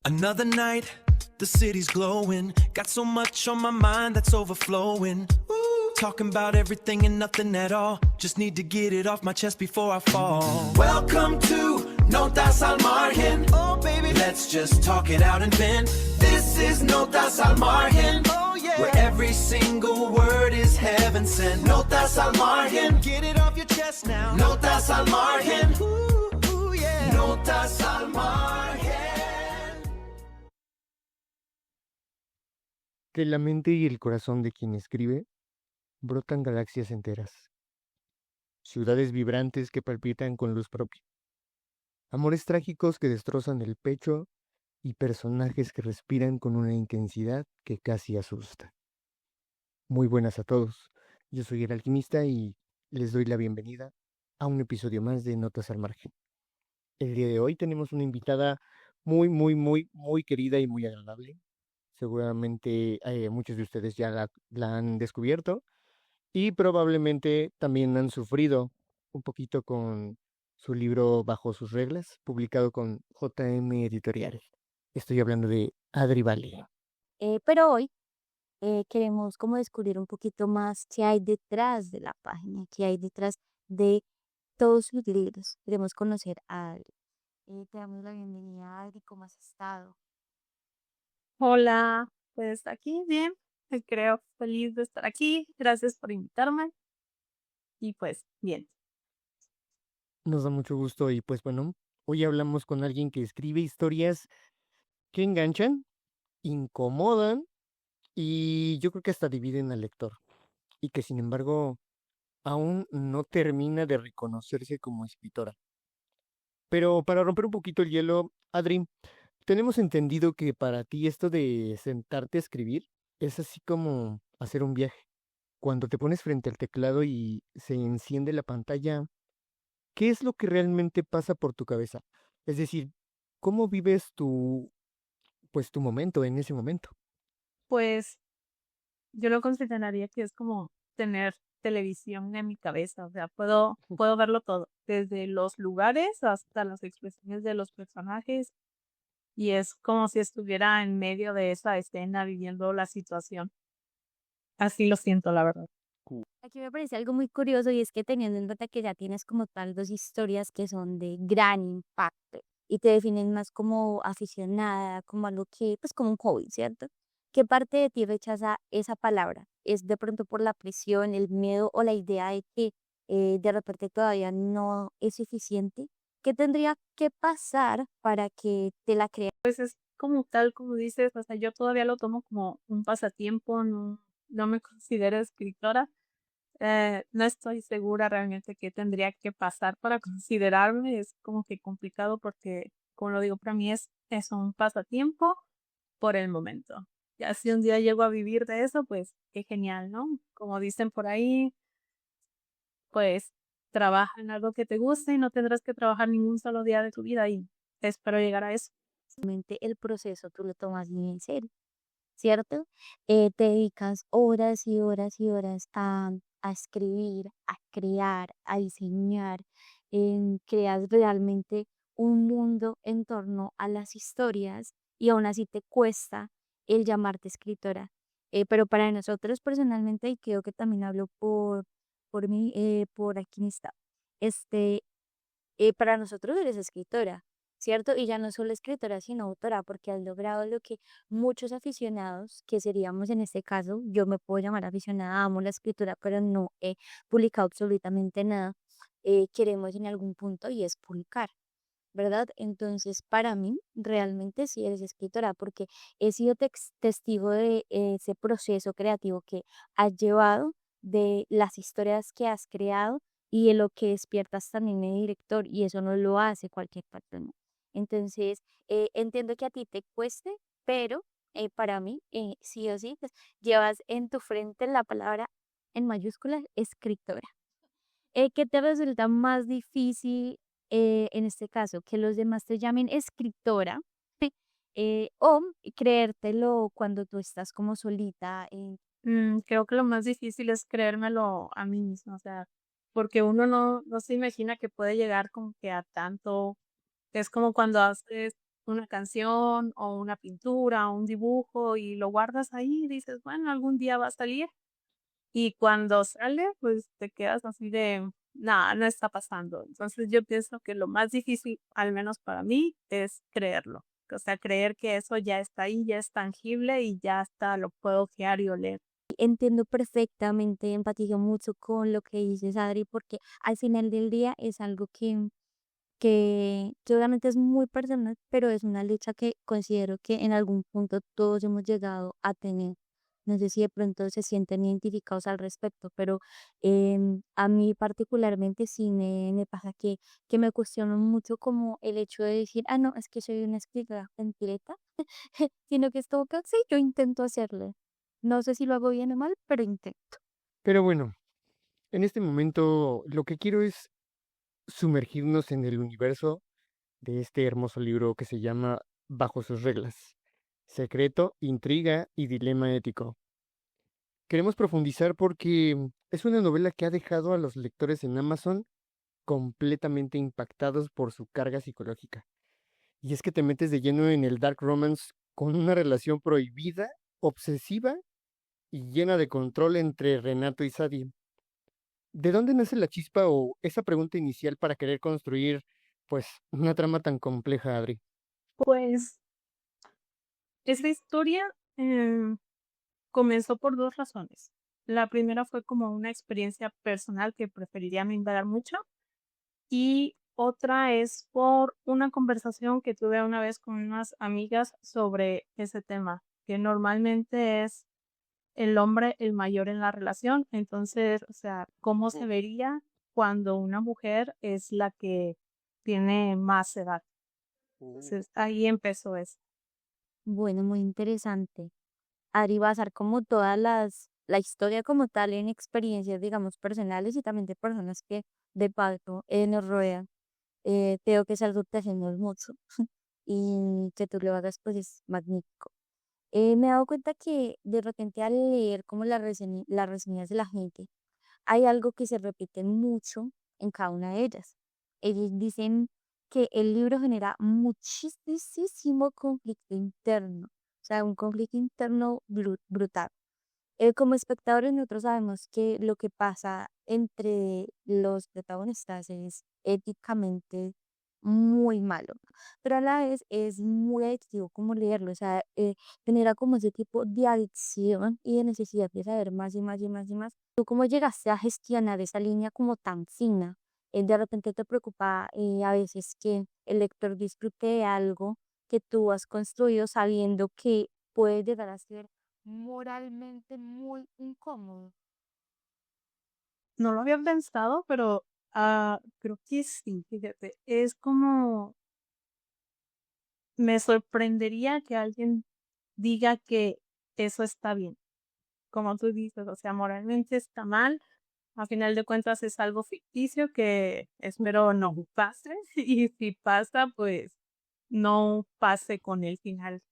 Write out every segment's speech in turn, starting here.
Another night, the city's glowing. Got so much on my mind that's overflowing. Ooh, talking about everything and nothing at all. Just need to get it off my chest before I fall. Welcome to Notas al Margen. Oh, baby, let's just talk it out and vent. This is Notas al Margen. Oh, yeah. Where every single word is heaven sent. Notas al Margen. Get it off your chest now. Notas al Margen. Ooh, yeah. Notas al Margen. De la mente y el corazón de quien escribe brotan galaxias enteras, ciudades vibrantes que palpitan con luz propia, amores trágicos que destrozan el pecho y personajes que respiran con una intensidad que casi asusta. Muy buenas a todos, yo soy el alquimista y les doy la bienvenida a un episodio más de Notas al Margen. El día de hoy tenemos una invitada muy querida y muy agradable. Seguramente muchos de ustedes ya la han descubierto y probablemente también han sufrido un poquito con su libro Bajo sus reglas, publicado con JM Editorial. Estoy hablando de Adri Vale. Pero hoy queremos como descubrir un poquito más qué hay detrás de la página, qué hay detrás de todos sus libros. Queremos conocer a Adri. Te damos la bienvenida, Adri, ¿cómo has estado? Hola, pues aquí bien, creo feliz de estar aquí. Gracias por invitarme. Y pues bien. Nos da mucho gusto y pues bueno, hoy hablamos con alguien que escribe historias que enganchan, incomodan y yo creo que hasta dividen al lector y que sin embargo aún no termina de reconocerse como escritora. Pero para romper un poquito el hielo, Adri, tenemos entendido que para ti esto de sentarte a escribir es así como hacer un viaje. Cuando te pones frente al teclado y se enciende la pantalla, ¿qué es lo que realmente pasa por tu cabeza? Es decir, ¿cómo vives pues tu momento en ese momento? Pues yo lo consideraría que es como tener televisión en mi cabeza. O sea, puedo verlo todo, desde los lugares hasta las expresiones de los personajes. Y es como si estuviera en medio de esa escena viviendo la situación. Así lo siento, la verdad. Aquí me parece algo muy curioso y es que teniendo en cuenta que ya tienes como tal dos historias que son de gran impacto y te definen más como aficionada, como algo que, pues como un hobby, ¿cierto? ¿Qué parte de ti rechaza esa palabra? ¿Es de pronto por la presión, el miedo o la idea de que de repente todavía no es suficiente? ¿Qué tendría que pasar para que te la creas? Pues es como tal, como dices, o sea, yo todavía lo tomo como un pasatiempo, no me considero escritora. No estoy segura realmente qué tendría que pasar para considerarme. Es como que complicado porque, como lo digo, para mí es un pasatiempo por el momento. Ya si un día llego a vivir de eso, pues qué genial, ¿no? Como dicen por ahí, pues trabaja en algo que te guste y no tendrás que trabajar ningún solo día de tu vida y espero llegar a eso. El proceso tú lo tomas muy en serio, ¿cierto? Te dedicas horas y horas y horas a escribir, a crear, a diseñar, creas realmente un mundo en torno a las historias y aún así te cuesta el llamarte escritora. Pero para nosotros personalmente, y creo que también hablo por mí, por aquí está, este, para nosotros eres escritora, ¿cierto? Y ya no solo escritora, sino autora, porque has logrado lo que muchos aficionados, que seríamos en este caso, yo me puedo llamar aficionada, amo la escritura, pero no he publicado absolutamente nada, queremos en algún punto y es publicar. ¿Verdad? Entonces, para mí, realmente sí eres escritora, porque he sido testigo de ese proceso creativo que has llevado, de las historias que has creado y de lo que despiertas también en el director, y eso no lo hace cualquier persona. Entonces, entiendo que a ti te cueste, pero para mí, sí o sí, pues, llevas en tu frente la palabra en mayúsculas escritora. ¿Qué te resulta más difícil en este caso? ¿Que los demás te llamen escritora o creértelo cuando tú estás como solita? Creo que lo más difícil es creérmelo a mí misma, o sea, porque uno no se imagina que puede llegar como que a tanto. Es como cuando haces una canción o una pintura o un dibujo y lo guardas ahí y dices, bueno, algún día va a salir. Y cuando sale, pues te quedas así de, nada, no está pasando. Entonces yo pienso que lo más difícil, al menos para mí, es creerlo. O sea, creer que eso ya está ahí, ya es tangible y ya está, lo puedo ojear y oler. Entiendo perfectamente, empatizo mucho con lo que dices, Adri, porque al final del día es algo que obviamente es muy personal, pero es una lucha que considero que en algún punto todos hemos llegado a tener. No sé si de pronto se sienten identificados al respecto, pero a mí particularmente sí me pasa que me cuestiono mucho como el hecho de decir, ah, no, es que soy una escritora completa, sino que es como que sí, yo intento hacerlo. No sé si lo hago bien o mal, pero intento. Pero bueno, en este momento lo que quiero es sumergirnos en el universo de este hermoso libro que se llama Bajo sus reglas. Secreto, intriga y dilema ético. Queremos profundizar porque es una novela que ha dejado a los lectores en Amazon completamente impactados por su carga psicológica. Y es que te metes de lleno en el dark romance con una relación prohibida, obsesiva y llena de control entre Renato y Sadie. ¿De dónde nace la chispa o esa pregunta inicial para querer construir, pues, una trama tan compleja, Adri? Pues esta historia comenzó por dos razones. La primera fue como una experiencia personal que preferiría no indagar mucho y otra es por una conversación que tuve una vez con unas amigas sobre ese tema, que normalmente es el hombre el mayor en la relación. Entonces, o sea, ¿cómo se vería cuando una mujer es la que tiene más edad? Entonces, ahí empezó eso. Bueno, muy interesante. Adri basar como la historia como tal en experiencias, digamos, personales y también de personas que de paso nos rodean. Creo que es algo que hacemos mucho y que tú lo hagas pues es magnífico. Me he dado cuenta que de repente al leer como las reseñas de la gente, hay algo que se repite mucho en cada una de ellas. Ellos dicen que el libro genera muchísimo conflicto interno, o sea, un conflicto interno brutal. Como espectadores nosotros sabemos que lo que pasa entre los protagonistas es éticamente muy malo, pero a la vez es muy adictivo como leerlo, o sea, genera como ese tipo de adicción y de necesidad de saber más y más y más y más. ¿Tú cómo llegaste a gestionar esa línea como tan fina? De repente te preocupa a veces que el lector disfrute de algo que tú has construido sabiendo que puede llegar a ser moralmente muy incómodo. No lo había pensado, pero creo que sí, fíjate. Es como, me sorprendería que alguien diga que eso está bien. Como tú dices, o sea, moralmente está mal. A final de cuentas es algo ficticio que espero no pase. Y si pasa, pues no pase con el final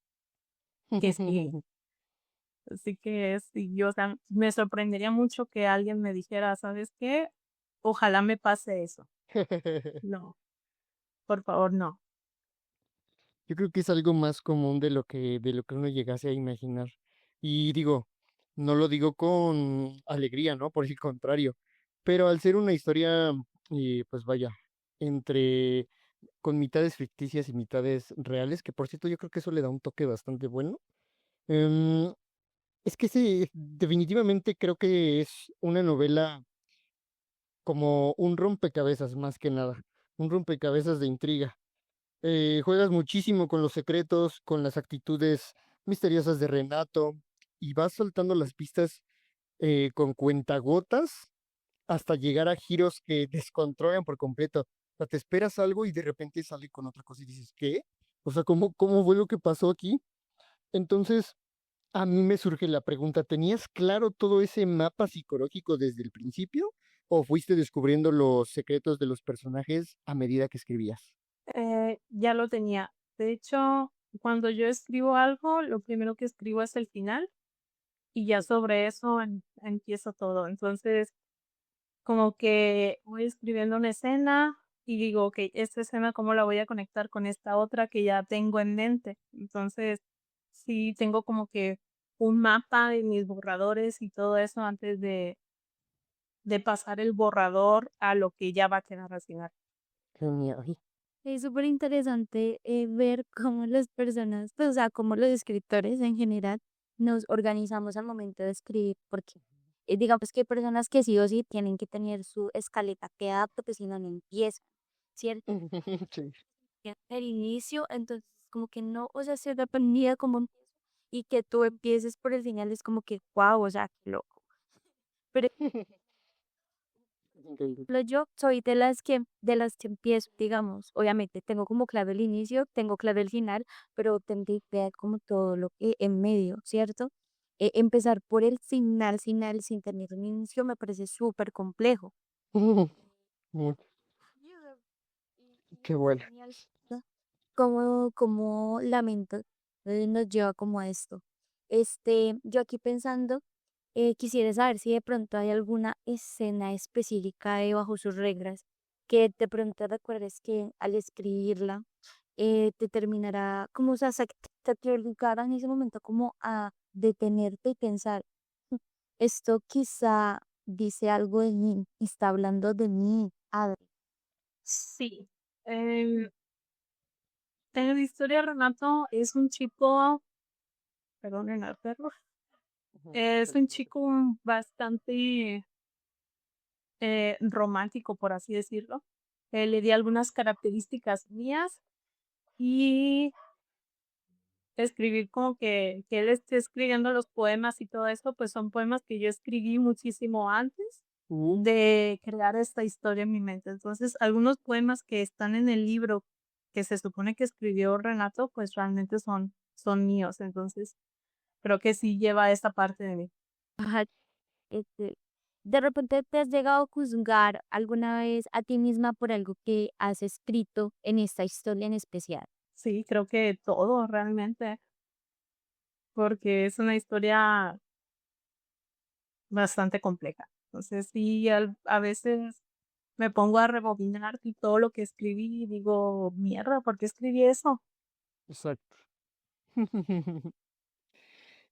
que sigue. Así que sí, yo, o sea, me sorprendería mucho que alguien me dijera, ¿sabes qué? Ojalá me pase eso. No, por favor, no. Yo creo que es algo más común de lo que uno llegase a imaginar. Y digo, no lo digo con alegría, ¿no? Por el contrario. Pero al ser una historia, pues vaya, entre con mitades ficticias y mitades reales, que por cierto yo creo que eso le da un toque bastante bueno. em, es que sí, definitivamente creo que es una novela como un rompecabezas más que nada, un rompecabezas de intriga. Juegas muchísimo con los secretos, con las actitudes misteriosas de Renato y vas soltando las pistas con cuentagotas hasta llegar a giros que descontrolan por completo. O sea, te esperas algo y de repente sale con otra cosa y dices, ¿qué? O sea, ¿cómo fue lo que pasó aquí? Entonces, a mí me surge la pregunta, ¿tenías claro todo ese mapa psicológico desde el principio o fuiste descubriendo los secretos de los personajes a medida que escribías? Ya lo tenía. De hecho, cuando yo escribo algo, lo primero que escribo es el final y ya sobre eso empiezo todo. Entonces, como que voy escribiendo una escena y digo, ok, esta escena, ¿cómo la voy a conectar con esta otra que ya tengo en mente? Entonces, sí tengo como que un mapa de mis borradores y todo eso antes de pasar el borrador a lo que ya va a quedar al final. Genial. Es súper interesante ver cómo las personas, pues, o sea, cómo los escritores en general nos organizamos al momento de escribir, porque digamos que hay personas que sí o sí tienen que tener su escaleta que adapta, pues si no, no empiezan, ¿cierto? Sí. Que el inicio, entonces como que no, o sea, se dependía como empiezo y que tú empieces por el final es como que, wow, o sea, qué loco. Pero Increíble. yo soy de las que empiezo, digamos, obviamente tengo como clave el inicio, tengo clave el final, pero tendría que ver como todo lo que en medio, ¿cierto? Empezar por el final, sin tener un inicio, me parece súper complejo. Muy- Y Qué es bueno. genial, ¿no? Como la mente nos lleva como a esto. Yo aquí pensando, quisiera saber si de pronto hay alguna escena específica de Bajo sus reglas que de pronto recuerdes que al escribirla te terminará, como o sea, te obligará en ese momento como a detenerte y pensar, "Mm, esto quizá dice algo de mí, está hablando de mí, Adri". Sí. En la historia Renato es un chico, perdonen al perro, es un chico bastante romántico, por así decirlo. Le di algunas características mías y escribir como que él esté escribiendo los poemas y todo eso, pues son poemas que yo escribí muchísimo antes de crear esta historia en mi mente. Entonces, algunos poemas que están en el libro que se supone que escribió Renato, pues realmente son míos. Entonces, creo que sí lleva esta parte de mí. Ajá, este, de repente te has llegado a juzgar alguna vez a ti misma por algo que has escrito en esta historia en especial. Sí, creo que todo realmente, porque es una historia bastante compleja. Entonces, sí, a veces me pongo a rebobinar y todo lo que escribí y digo, mierda, ¿por qué escribí eso? Exacto.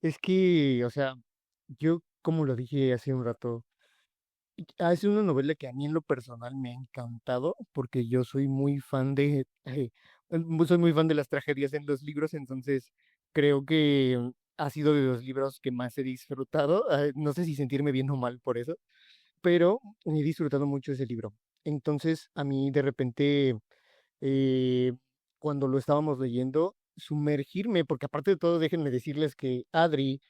Es que, o sea, yo, como lo dije hace un rato, es una novela que a mí en lo personal me ha encantado porque yo soy muy fan soy muy fan de las tragedias en los libros, entonces creo que ha sido de los libros que más he disfrutado. No sé si sentirme bien o mal por eso, pero he disfrutado mucho ese libro. Entonces, a mí de repente eh, cuando lo estábamos leyendo, sumergirme, porque aparte de todo, déjenme decirles que Adri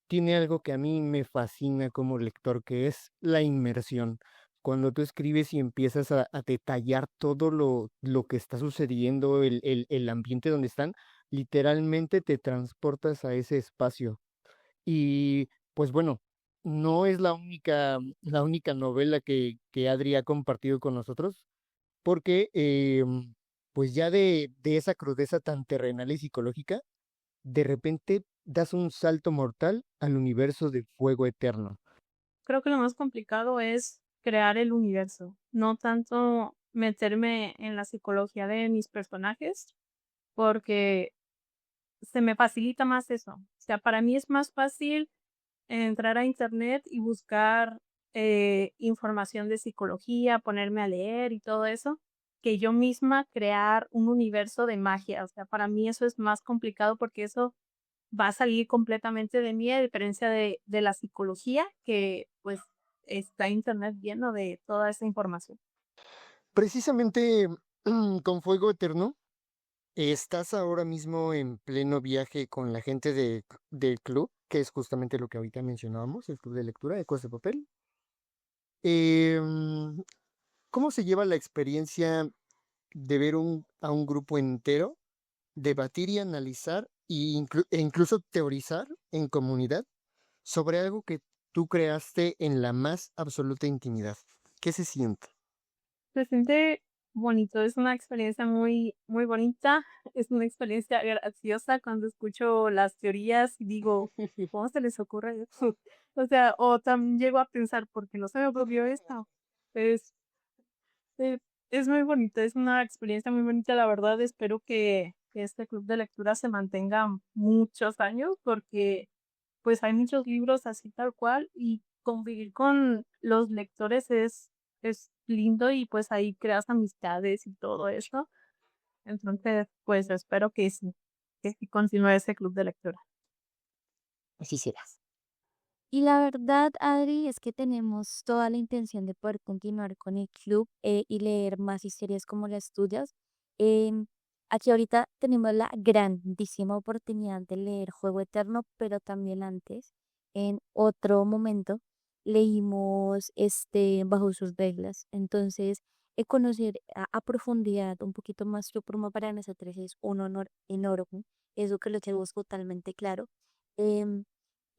tiene algo que a mí me fascina como lector, que es la inmersión. Cuando tú escribes y empiezas a detallar todo lo que está sucediendo, el ambiente donde están, literalmente te transportas a ese espacio. Y pues bueno, no es la única novela que Adri ha compartido con nosotros porque pues ya de esa crudeza tan terrenal y psicológica, de repente das un salto mortal al universo de Fuego Eterno. Creo que lo más complicado es crear el universo, no tanto meterme en la psicología de mis personajes, porque se me facilita más eso. O sea, para mí es más fácil entrar a internet y buscar información de psicología, ponerme a leer y todo eso, que yo misma crear un universo de magia. O sea, para mí eso es más complicado porque eso va a salir completamente de mí, a diferencia de la psicología, que pues está internet lleno de toda esa información. Precisamente con Fuego Eterno, estás ahora mismo en pleno viaje con la gente del club, que es justamente lo que ahorita mencionábamos, el club de lectura de Cosas de Papel. Em, ¿Cómo se lleva la experiencia de ver a un grupo entero debatir y analizar e incluso teorizar en comunidad sobre algo que tú creaste en la más absoluta intimidad? ¿Qué se siente? Se siente bonito, es una experiencia muy, muy bonita, es una experiencia graciosa cuando escucho las teorías y digo, ¿cómo se les ocurre eso? O sea, o también llego a pensar, ¿por qué no se me ocurrió esto? Pues, Es muy bonito, es una experiencia muy bonita, la verdad. Espero que este club de lectura se mantenga muchos años porque pues hay muchos libros así tal cual y convivir con los lectores es lindo y pues ahí creas amistades y todo eso. Entonces, pues espero que sí continúe ese club de lectura. Así será. Y la verdad, Adri, es que tenemos toda la intención de poder continuar con el club y leer más historias como las tuyas. Em, Aquí ahorita tenemos la grandísima oportunidad de leer Juego Eterno, pero también antes, en otro momento, leímos Bajo sus reglas. Entonces, conocer a profundidad un poquito más tu promo para nosotros es un honor enorme. Eso que lo tenemos totalmente claro. Em,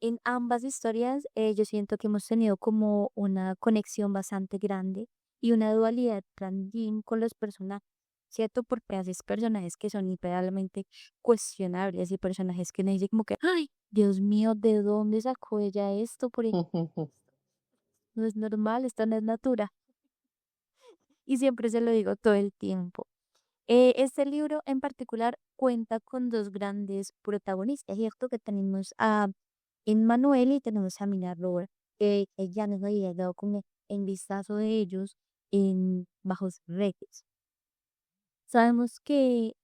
en ambas historias, yo siento que hemos tenido como una conexión bastante grande y una dualidad también con los personajes, ¿cierto? Porque haces personajes que son literalmente cuestionables y personajes que me dicen como que, ay, Dios mío, ¿de dónde sacó ella esto? Porque no es normal, esto no es natura. Y siempre se lo digo todo el tiempo. Este libro en particular cuenta con dos grandes protagonistas, ¿cierto? Que tenemos a Emmanuel y tenemos a Mina Robert. Ella nos había dado como en vistazo de ellos en Bajos Regres. Sabemos que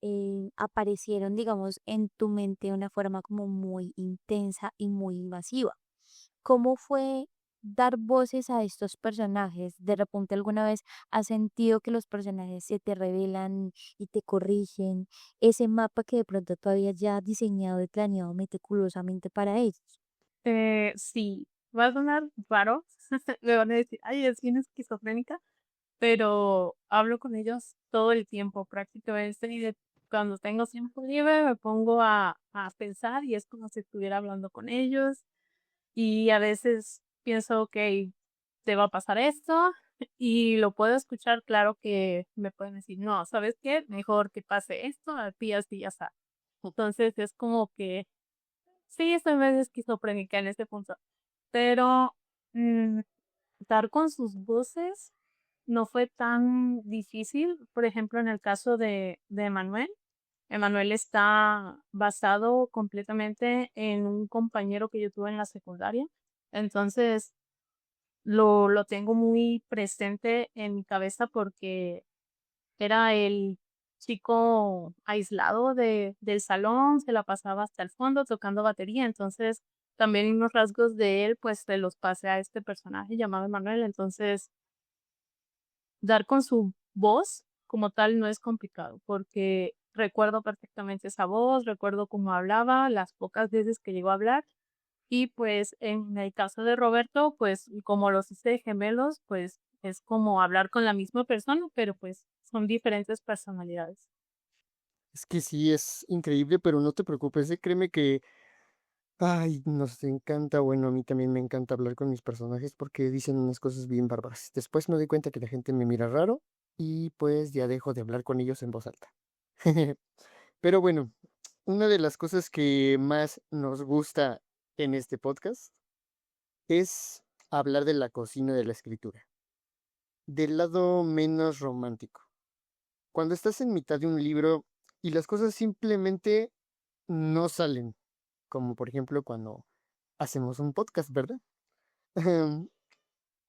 aparecieron, digamos, en tu mente de una forma como muy intensa y muy invasiva. ¿Cómo fue dar voces a estos personajes? ¿De repente alguna vez has sentido que los personajes se te revelan y te corrigen? Ese mapa que de pronto tú habías ya diseñado y planeado meticulosamente para ellos. Sí, va a sonar raro, me van a decir, ay, es bien esquizofrénica, pero hablo con ellos todo el tiempo prácticamente y cuando tengo tiempo libre me pongo a pensar y es como si estuviera hablando con ellos y a veces pienso, ok, te va a pasar esto y lo puedo escuchar, claro que me pueden decir, no, ¿sabes qué? Mejor que pase esto, a ti así ya está. Entonces es como que sí, estoy medio esquizofrénica en este punto, pero mm, dar con sus voces no fue tan difícil. Por ejemplo, en el caso de Emanuel, Emanuel está basado completamente en un compañero que yo tuve en la secundaria. Entonces, lo tengo muy presente en mi cabeza porque era el chico aislado del salón, se la pasaba hasta el fondo tocando batería, entonces también unos rasgos de él, pues se los pasé a este personaje llamado Emanuel, entonces dar con su voz como tal no es complicado, porque recuerdo perfectamente esa voz, recuerdo cómo hablaba, las pocas veces que llegó a hablar, y pues en el caso de Roberto, pues como los hice gemelos, pues es como hablar con la misma persona, pero pues son diferentes personalidades. Es que sí, es increíble, pero no te preocupes, créeme que, ay, nos encanta, bueno, a mí también me encanta hablar con mis personajes porque dicen unas cosas bien bárbaras. Después me doy cuenta que la gente me mira raro y pues ya dejo de hablar con ellos en voz alta. Pero bueno, una de las cosas que más nos gusta en este podcast es hablar de la cocina de la escritura, del lado menos romántico. Cuando estás en mitad de un libro y las cosas simplemente no salen, como por ejemplo cuando hacemos un podcast, ¿verdad?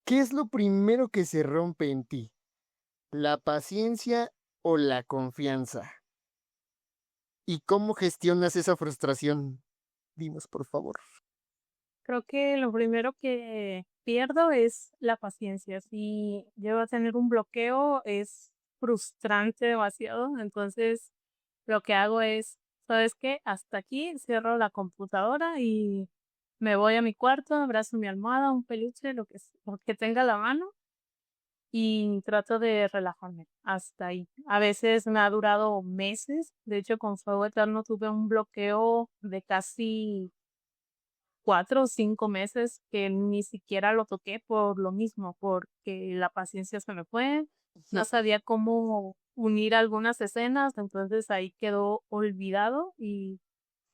¿Qué es lo primero que se rompe en ti? ¿La paciencia o la confianza? ¿Y cómo gestionas esa frustración? Dinos, por favor. Creo que lo primero que pierdo es la paciencia. Si llego a tener un bloqueo, es frustrante demasiado. Entonces, lo que hago es, ¿sabes qué? Hasta aquí, cierro la computadora y me voy a mi cuarto, abrazo mi almohada, un peluche, lo que tenga a la mano y trato de relajarme hasta ahí. A veces me ha durado meses. De hecho, con Fuego Eterno tuve un bloqueo de casi 4 o 5 meses que ni siquiera lo toqué por lo mismo, porque la paciencia se me fue, no sabía cómo unir algunas escenas, entonces ahí quedó olvidado y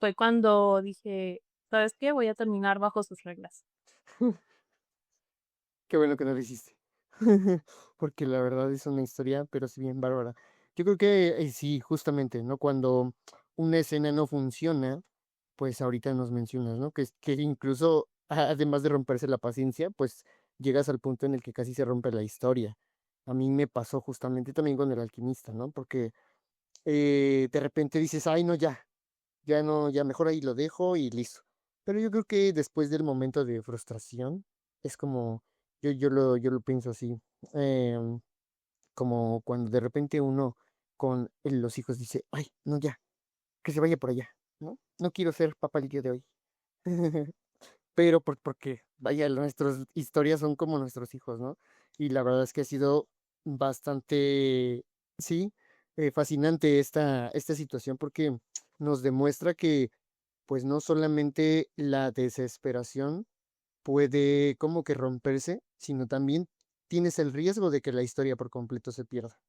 fue cuando dije, ¿sabes qué? Voy a terminar bajo sus reglas. Qué bueno que no lo hiciste. porque la verdad es una historia, pero sí bien bárbara. Yo creo que sí, justamente, ¿no? Cuando una escena no funciona, pues ahorita nos mencionas, ¿no? Que incluso, además de romperse la paciencia, pues llegas al punto en el que casi se rompe la historia. A mí me pasó justamente también con El Alquimista, ¿no? Porque de repente dices, ay, no, ya no, ya mejor ahí lo dejo y listo. Pero yo creo que después del momento de frustración, es como, yo lo pienso así, em, como cuando de repente uno con los hijos dice, ay, no, ya, que se vaya por allá, ¿no? No quiero ser papá el día de hoy. Pero porque, vaya, nuestras historias son como nuestros hijos, ¿no? Y la verdad es que ha sido bastante, sí, fascinante esta situación porque nos demuestra que, pues, no solamente la desesperación puede como que romperse, sino también tienes el riesgo de que la historia por completo se pierda.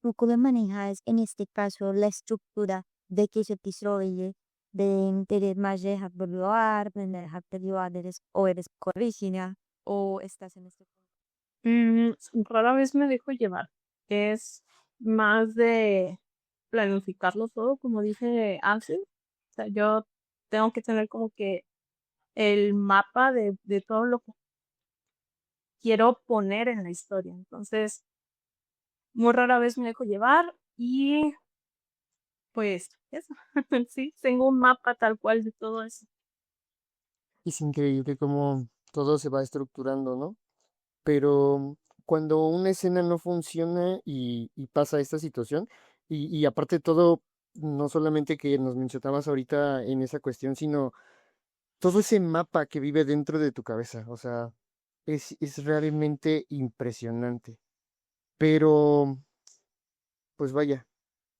¿Tú cómo manejas en este caso la estructura de que se te desarrolle, de eres más de dejarte llevar, de dejarte llevar, o eres corrígida, o estás en este punto? Mm, Rara vez me dejo llevar. Es más de planificarlo todo, como dije antes. O sea, yo tengo que tener como que el mapa de todo lo que quiero poner en la historia. Entonces, muy rara vez me dejo llevar y pues eso. Sí, tengo un mapa tal cual de todo eso. Es increíble cómo todo se va estructurando, ¿no? Pero cuando una escena no funciona y pasa esta situación, y aparte de todo, no solamente que nos mencionabas ahorita en esa cuestión, sino todo ese mapa que vive dentro de tu cabeza, o sea, es realmente impresionante. Pero, pues vaya,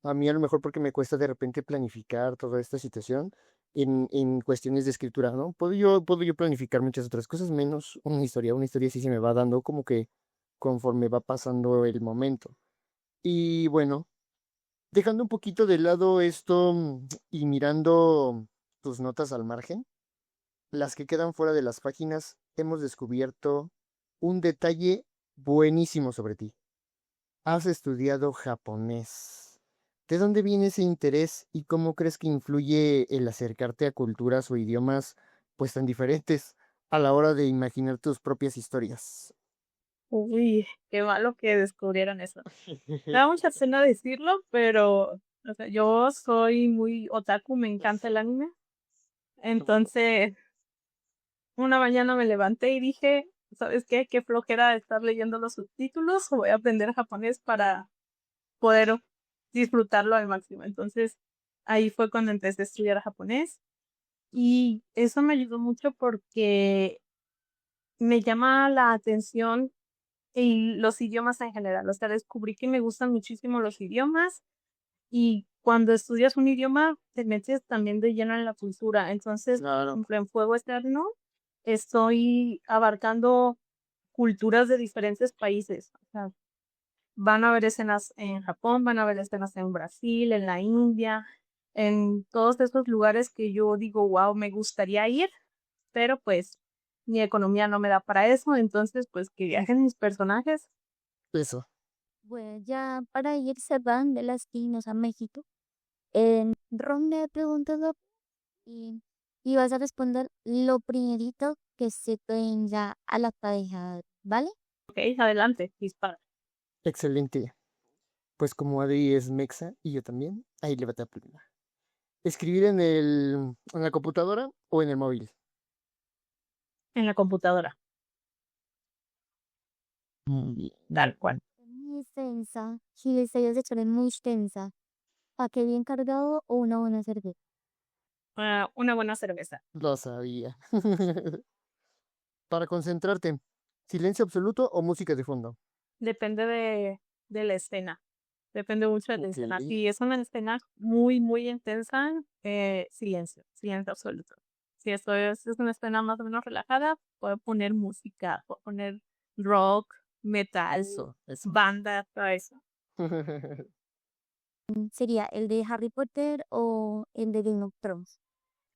a mí a lo mejor porque me cuesta de repente planificar toda esta situación en cuestiones de escritura, ¿no? Puedo yo planificar muchas otras cosas, menos una historia sí se me va dando como que conforme va pasando el momento. Y bueno, dejando un poquito de lado esto y mirando tus notas al margen, las que quedan fuera de las páginas, hemos descubierto un detalle buenísimo sobre ti. Has estudiado japonés. ¿De dónde viene ese interés y cómo crees que influye el acercarte a culturas o idiomas pues tan diferentes a la hora de imaginar tus propias historias? Uy, qué malo que descubrieron eso. Me da mucha pena decirlo, pero, o sea, yo soy muy otaku, me encanta el anime. Entonces, una mañana me levanté y dije, ¿sabes qué? Qué flojera estar leyendo los subtítulos, voy a aprender japonés para poder disfrutarlo al máximo. Entonces, ahí fue cuando empecé a estudiar japonés y eso me ayudó mucho porque me llama la atención los idiomas en general. O sea, descubrí que me gustan muchísimo los idiomas y cuando estudias un idioma te metes también de lleno en la cultura. Entonces, por Claro. ejemplo, en Fuego Eterno estoy abarcando culturas de diferentes países. O sea, van a haber escenas en Japón, van a haber escenas en Brasil, en la India, en todos esos lugares que yo digo, wow, me gustaría ir, pero pues mi economía no me da para eso, entonces pues que viajen mis personajes. Eso. Bueno, ya para ir cerrando las destinos a México, en ronda de preguntas y, y vas a responder lo primerito que se te venga a la cabeza, ¿vale? Ok, adelante, dispara. Excelente. Pues como Adri es mexa y yo también, ahí le va la primera. ¿Escribir en la computadora o en el móvil? En la computadora, Muy bien. tal cual. Muy extensa, si la historia de Chole es muy extensa, ¿para qué bien cargado o una buena cerveza? Una buena cerveza. Lo sabía. Para concentrarte, silencio absoluto o música de fondo. Depende de la escena. Depende mucho de la Ok. escena. Si es una escena muy, muy intensa, silencio, silencio absoluto. Si es una escena más o menos relajada, puedo poner música, puedo poner rock, metal, Eso. banda, todo eso. ¿Sería el de Harry Potter o el de Game of Thrones?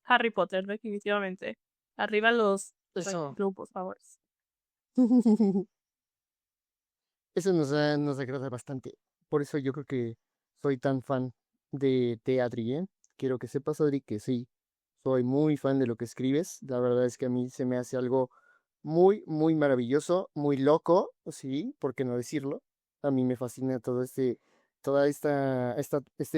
Harry Potter, definitivamente. Arriba los Eso. grupos favoritos. Eso nos agrada bastante. Por eso yo creo que soy tan fan de Adri, ¿eh? Quiero que sepas, Adri, que sí, soy muy fan de lo que escribes. La verdad es que a mí se me hace algo muy, muy maravilloso, muy loco, sí, ¿por qué no decirlo? A mí me fascina toda este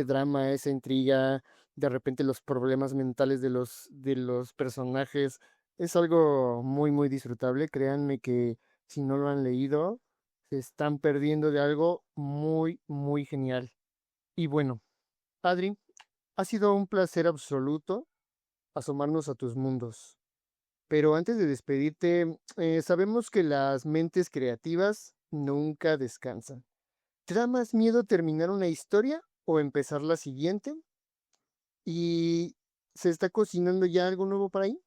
drama, esa intriga, de repente los problemas mentales de los personajes. Es algo muy, muy disfrutable. Créanme que si no lo han leído, se están perdiendo de algo muy, muy genial. Y bueno, Adri, ha sido un placer absoluto asomarnos a tus mundos. Pero antes de despedirte, sabemos que las mentes creativas nunca descansan. ¿Te da más miedo terminar una historia o empezar la siguiente? ¿Y se está cocinando ya algo nuevo para ahí?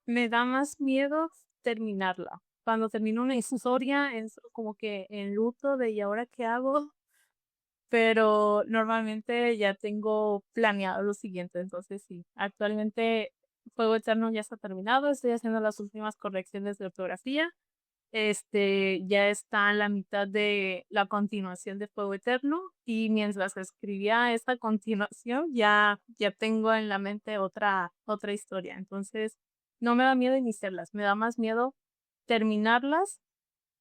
Me da más miedo terminarla. Cuando termino una historia es como que en luto de ¿y ahora qué hago? Pero normalmente ya tengo planeado lo siguiente, entonces sí. Actualmente Fuego Eterno ya está terminado, estoy haciendo las últimas correcciones de ortografía. Ya está en la mitad de la continuación de Fuego Eterno y mientras escribía esta continuación ya tengo en la mente otra historia. Entonces no me da miedo iniciarlas, me da más miedo terminarlas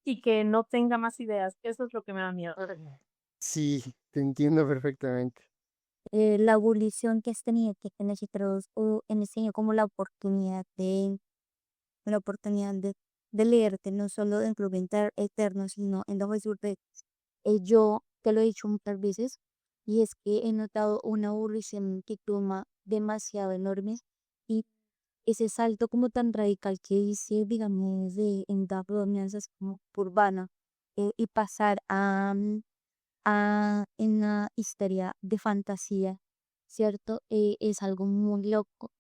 y que no tenga más ideas. Eso es lo que me da miedo. Sí, te entiendo perfectamente. La abolición que has tenido que nosotros hemos tenido como la oportunidad de leerte, no solo en Club Eterno, sino en The Voice Word. Yo te lo he dicho muchas veces, y es que he notado una aburrición que toma demasiado enorme y ese salto como tan radical que hice, digamos, de en The Romance así como urbana, y pasar a una historia de fantasía, ¿cierto? Es algo muy loco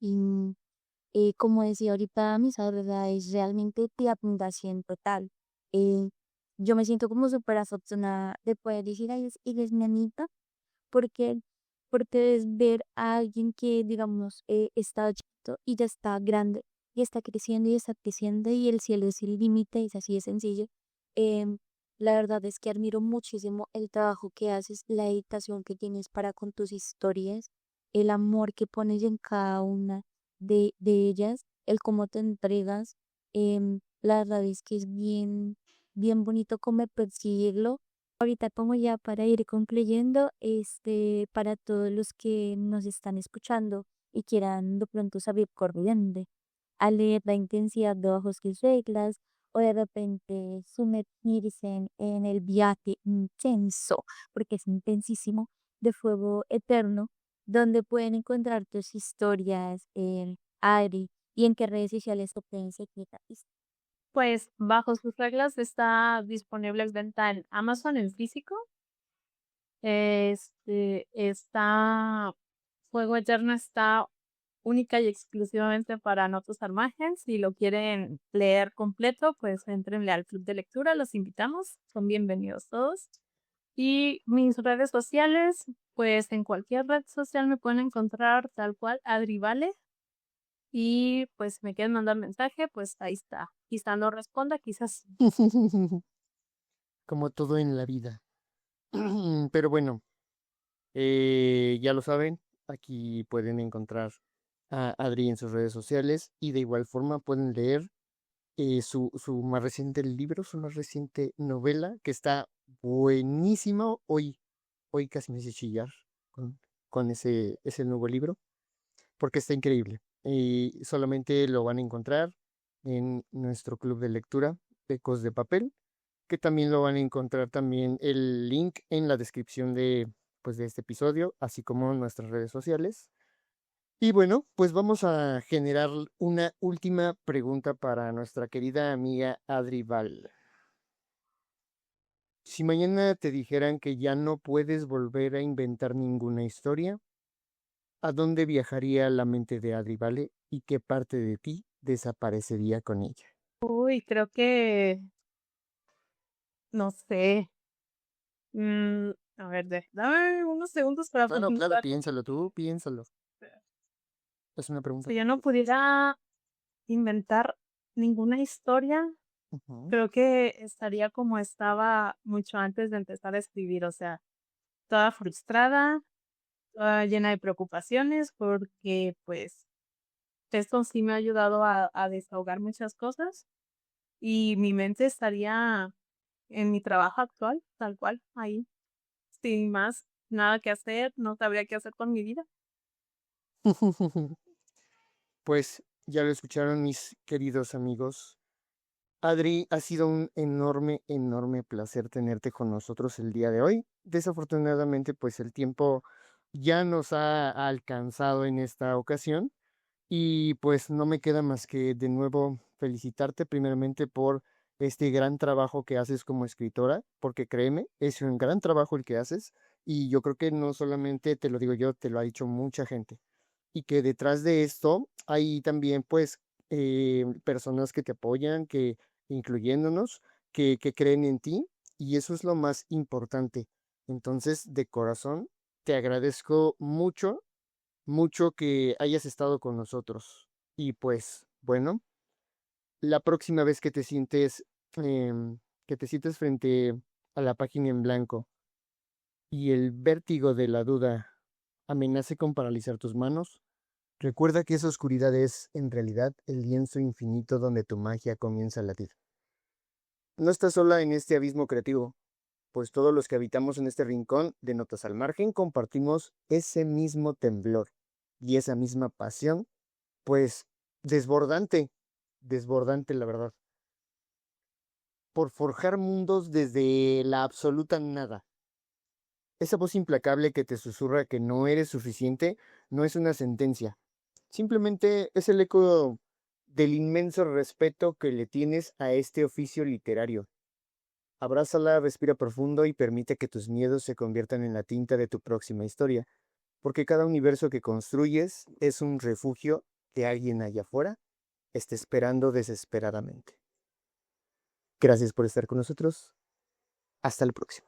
y como decía ahorita, mi verdad es realmente de admiración total. Eh, yo me siento como súper afortunada de poder decir, ay, eres mi Anita, porque, porque es ver a alguien que, digamos, está chiquito y ya está grande y está creciendo y el cielo es el límite, es así de sencillo. Em, la verdad es que admiro muchísimo el trabajo que haces, la dedicación que tienes para con tus historias, el amor que pones en cada una de ellas, el cómo te entregas. La verdad es que es bien, bien bonito como percibirlo. Ahorita como ya para ir concluyendo, para todos los que nos están escuchando y quieran de pronto saber corriente, a leer la intensidad de Bajo sus reglas o de repente sumergirse en el viaje intenso, porque es intensísimo, de Fuego Eterno, donde pueden encontrar tus historias, Adri, y en qué redes sociales te pueden seguir. Pues bajo sus reglas está disponible en venta en Amazon en físico. Está Fuego Eterno está única y exclusivamente para Notos al Margen. Si lo quieren leer completo, pues entrenle al club de lectura, los invitamos, son bienvenidos todos. Y mis redes sociales, pues en cualquier red social me pueden encontrar tal cual Adri Vale. Y pues si me quieren mandar mensaje, pues ahí está. Quizá no responda, quizás Como todo en la vida. Pero bueno, ya lo saben, aquí pueden encontrar a Adri en sus redes sociales y de igual forma pueden leer su más reciente libro, su más reciente novela, que está buenísimo. Hoy casi me hice chillar con, con ese nuevo libro, porque está increíble. Y solamente lo van a encontrar en nuestro club de lectura, Ecos de Papel, que también lo van a encontrar también el link en la descripción pues, de este episodio, así como en nuestras redes sociales. Y bueno, pues vamos a generar una última pregunta para nuestra querida amiga Adri Val. Si mañana te dijeran que ya no puedes volver a inventar ninguna historia, ¿a dónde viajaría la mente de Adri Vale y qué parte de ti desaparecería con ella? uy, creo que, no sé. A ver, dame unos segundos para Claro, claro, pensar. piénsalo tú, piénsalo. Es una pregunta. Si yo no pudiera inventar ninguna historia, Ujú. creo que estaría como estaba mucho antes de empezar a escribir, o sea, toda frustrada, toda llena de preocupaciones, porque pues esto sí me ha ayudado a desahogar muchas cosas y mi mente estaría en mi trabajo actual, tal cual, ahí, sin más, nada que hacer, no sabría qué hacer con mi vida. Pues ya lo escucharon mis queridos amigos. Adri, ha sido un enorme, enorme placer tenerte con nosotros el día de hoy. Desafortunadamente, pues el tiempo ya nos ha alcanzado en esta ocasión y pues no me queda más que de nuevo felicitarte primeramente por este gran trabajo que haces como escritora, porque créeme, es un gran trabajo el que haces y yo creo que no solamente te lo digo yo, te lo ha dicho mucha gente y que detrás de esto hay también pues personas que te apoyan, que incluyéndonos, que creen en ti y eso es lo más importante. Entonces, de corazón, te agradezco mucho, mucho que hayas estado con nosotros. Y pues, bueno, la próxima vez que te sientes frente a la página en blanco y el vértigo de la duda amenace con paralizar tus manos, recuerda que esa oscuridad es, en realidad, el lienzo infinito donde tu magia comienza a latir. No estás sola en este abismo creativo, pues todos los que habitamos en este rincón de notas al margen compartimos ese mismo temblor y esa misma pasión, pues desbordante, desbordante la verdad, por forjar mundos desde la absoluta nada. Esa voz implacable que te susurra que no eres suficiente no es una sentencia, simplemente es el eco del inmenso respeto que le tienes a este oficio literario. Abrázala, respira profundo y permite que tus miedos se conviertan en la tinta de tu próxima historia, porque cada universo que construyes es un refugio que alguien allá afuera está esperando desesperadamente. Gracias por estar con nosotros. Hasta el próximo.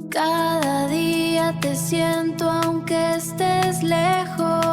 Cada día te siento aunque estés lejos.